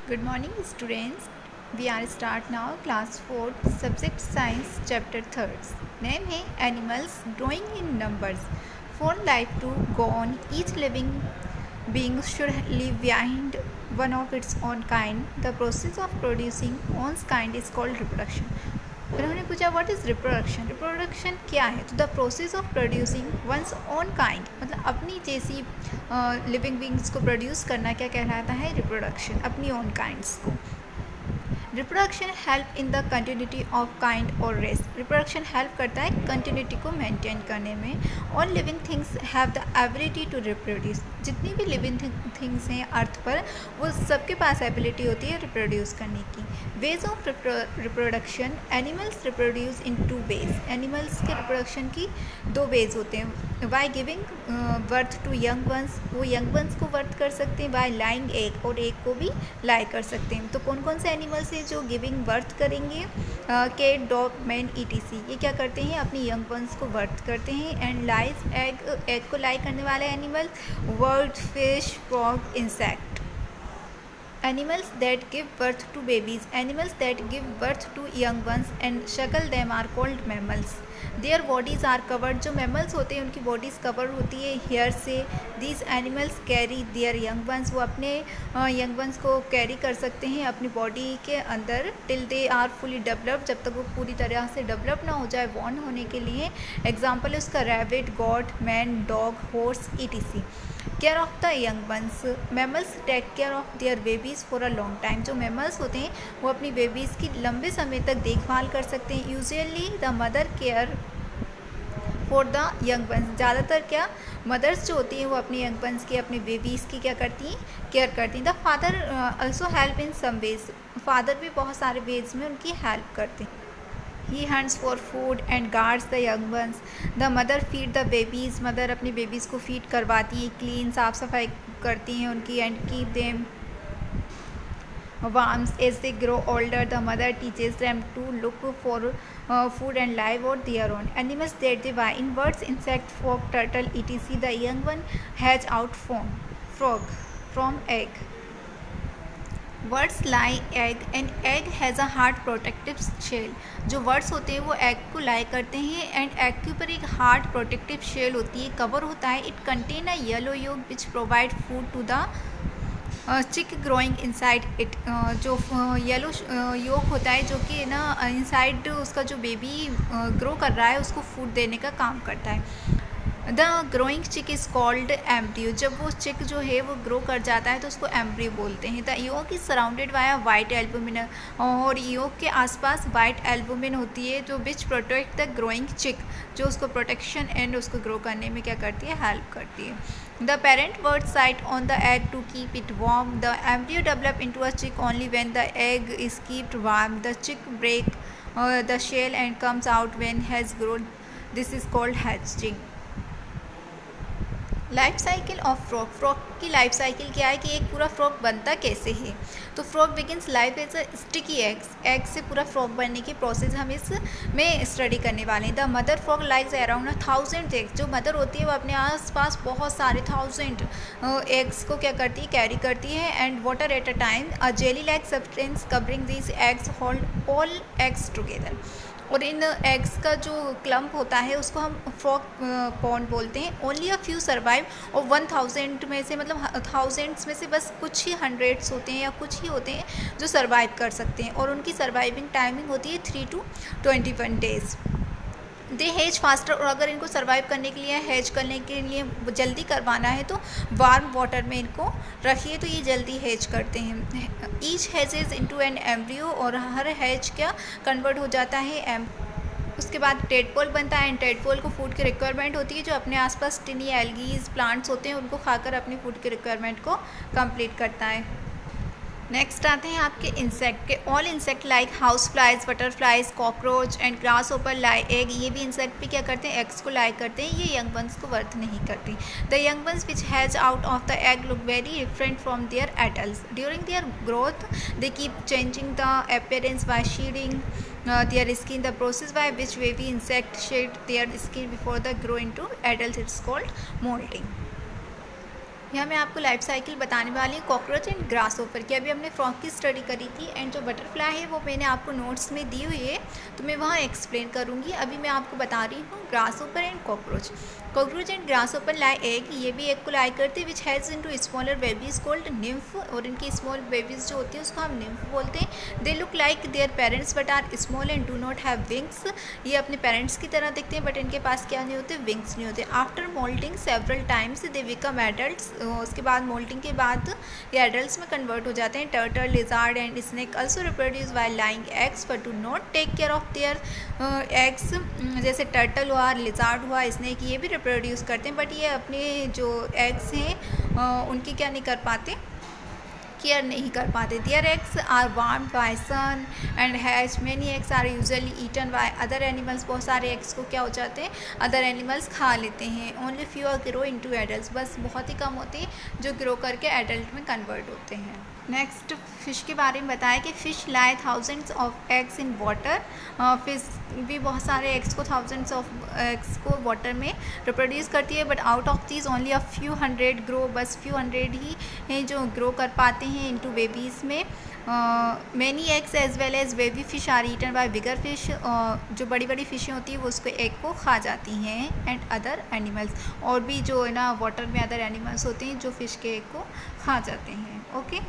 Good morning, students. We are start now class 4 subject science chapter 3rd. Name है animals growing in numbers. For life to go on, each living being should leave behind one of its own kind. The process of producing one's kind is called reproduction. उन्होंने पूछा what is reproduction. Reproduction क्या है? तो the process of producing one's own kind, मतलब अपनी जैसी living beings को produce करना क्या कहलाता है? रिप्रोडक्शन. अपनी ओन काइंड्स को. Reproduction help in the continuity of kind और रेस. रिप्रोडक्शन हेल्प करता है कंटिन्यूटी को मेंटेन करने में. All living things have the ability to reproduce. जितनी भी लिविंग थिंग्स हैं अर्थ पर, वो सबके पास एबिलिटी होती है रिप्रोड्यूस करने की. Ways of reproduction. Animals reproduce in 2 ways. Animals के रिप्रोडक्शन की 2 वेज होते हैं. By giving birth to young ones, वो यंग वंस को बर्थ कर सकते हैं. बाय लाइंग एग, और एग को भी लाई कर सकते हैं. तो कौन कौन से एनिमल्स हैं जो गिविंग बर्थ करेंगे? Cat, dog, man, etc. ये क्या करते हैं? अपनी यंग वंस को बर्थ करते हैं. एंड लाइज एग को लाई करने वाले animal bird, fish, frog, insect. Animals that give birth to babies. Animals that give birth to young ones and suckle them are called mammals. Their bodies are covered. जो mammals होते हैं उनकी bodies covered होती है hair से. These animals carry their young ones. वो अपने young ones को carry कर सकते हैं अपनी body के अंदर till they are fully developed, जब तक वो पूरी तरह से develop ना हो जाए born होने के लिए. Example है उसका rabbit, goat, man, dog, horse, etc. Care of the young ones. Mammals take care of their babies for a long time. जो मैमल्स होते हैं वो अपनी बेबीज़ की लंबे समय तक देखभाल कर सकते हैं. Usually the mother care for the young once. ज़्यादातर क्या मदर्स जो होती हैं वो अपनी यंग वंस की, अपनी बेबीज़ की क्या करती हैं? केयर करती हैं. The father also help in some ways. Father भी बहुत सारे वेज में उनकी हेल्प करते हैं. He hunts for food and guards the young ones. The mother feed the babies. Mother अपनी बेबीज़ को फीड करवाती हैं, क्लीन, साफ़ सफाई करती हैं उनकी. And keep them warms as they grow older. The mother teaches them to look for food and live on their own. Animals that they buy in birds, insect, frog, turtle, etc. The young one hatch out from frog from egg. Words lay egg and egg has a hard protective shell. जो words होते हैं वो egg को lay करते हैं and egg के ऊपर एक हार्ड प्रोटेक्टिव शेल होती है, कवर होता है. It contain a yellow yolk which provide food to the chick growing inside it. जो येलो योक होता है जो कि ना इनसाइड उसका जो बेबी ग्रो कर रहा है उसको फूड देने का काम करता है. द ग्रोइंग चिक इज़ कॉल्ड एम्ब्रियो. जब वो चिक जो है वो ग्रो कर जाता है तो उसको एम्ब्रियो बोलते हैं. The yolk is surrounded by a white albumin. और योक के आसपास वाइट एल्बुमिन होती है जो विच प्रोटेक्ट द ग्रोइंग चिक, जो उसको प्रोटेक्शन एंड उसको ग्रो करने में क्या करती है? हेल्प करती है. The parent bird sit on the egg to keep it warm. The embryo develop into a chick only when the egg is keeped warm. The chick break the shell and comes out when has grown. This is called hatching. Life cycle of frog. Frog की life cycle क्या है कि एक पूरा frog बनता कैसे है? तो frog begins life as a sticky eggs. Egg से पूरा फ्रॉग बनने की प्रोसेस हम इसमें स्टडी करने वाले हैं. The mother frog lies around 1000 eggs. जो मदर होती है वो अपने आसपास बहुत सारे 1000 एग्स को क्या करती है? कैरी करती है. And water at a time. A jelly like substance covering these eggs hold all eggs together. और इन एग्स का जो क्लम्प होता है उसको हम फ्रॉग पॉन्ड बोलते हैं. Only a few survive. और 1000 में से, मतलब 1000s में से बस कुछ ही हंड्रेड्स होते हैं या कुछ ही होते हैं जो सर्वाइव कर सकते हैं. और उनकी सर्वाइविंग टाइमिंग होती है 3 to 21 days. They hedge faster. और अगर इनको सर्वाइव करने के लिए, हेज करने के लिए जल्दी करवाना है तो वार्म वाटर में इनको रखिए तो ये जल्दी हेज करते हैं. Each hedges into an embryo. और हर हेज क्या कन्वर्ट हो जाता है उसके बाद टेडपोल बनता है. एंड टेडपोल को फूड की रिक्वायरमेंट होती है. जो अपने आसपास टिनी एल्गीज प्लांट्स होते हैं उनको खाकर अपनी फूड की रिक्वायरमेंट को कंप्लीट करता है. नेक्स्ट आते हैं आपके इंसेक्ट के. All insect like house flies, butterflies, cockroach and grass ओपर लाई एग. ये भी इंसेक्ट भी क्या करते हैं? एग्स को लाई करते हैं. ये यंग वंस को बर्थ नहीं करती. The young ones which has out of the egg look very different from their adults. During their growth they keep changing the appearance by shedding their skin. The process by which baby insect shed their skin before they grow into adults, it's called molting. यहाँ मैं आपको life cycle बताने वाली हूँ cockroach and grass ओपर की। अभी हमने फ्रॉग की स्टडी करी थी एंड जो बटरफ्लाई है वो मैंने आपको नोट्स में दी हुई है, तो मैं वहाँ एक्सप्लेन करूँगी। अभी मैं आपको बता रही हूँ ग्रास ओपर and cockroach. Cockroach and grass ओपर लाई एग, ये भी एग को लाई करते हैं, which has into smaller babies called nymph, और इनकी स्मॉल बेबीज जो होती है उसको हम निम्फ बोलते हैं। They look like their parents but are small and do not have wings. ये अपने पेरेंट्स की तरह दिखते हैं बट इनके पास क्या नहीं होते, विंग्स नहीं होते। After molting several times they become adults, उसके बाद मोल्टिंग के बाद ये एडल्ट्स में कन्वर्ट हो जाते हैं। Turtle, lizard and snake also reproduce while laying eggs but do not take care of their eggs. जैसे टर्टल हुआ, लिजार्ड हुआ, स्नेक, ये भी रिप्रोड्यूस करते हैं बट ये अपने जो एग्स हैं उनकी क्या नहीं कर पाते, केयर नहीं कर पाते। Their eggs are warm by sun and hatch many eggs are usually eaten by other animals. बहुत सारे एग्स को क्या हो जाते हैं, अदर एनिमल्स खा लेते हैं। Only few are grow into adults, बस बहुत ही कम होते हैं जो ग्रो करके एडल्ट में कन्वर्ट होते हैं। नेक्स्ट फ़िश के बारे में बताया कि fish lay thousands of eggs in water. Fish भी बहुत सारे एग्स को, थाउजेंड्स ऑफ एग्स को वाटर में रिप्रोड्यूस करती है but out of these only a few hundred grow, बस फ्यू हंड्रेड ही हैं जो ग्रो कर पाते हैं इनटू बेबीज़ में। Many eggs as well as baby fish are eaten by bigger fish, जो बड़ी बड़ी फ़िशें होती हैं वो उसको एग को खा जाती हैं। एंड अदर एनिमल्स, और भी जो है ना वाटर में अदर एनिमल्स होते हैं जो फ़िश के एग को खा जाते हैं। ओके।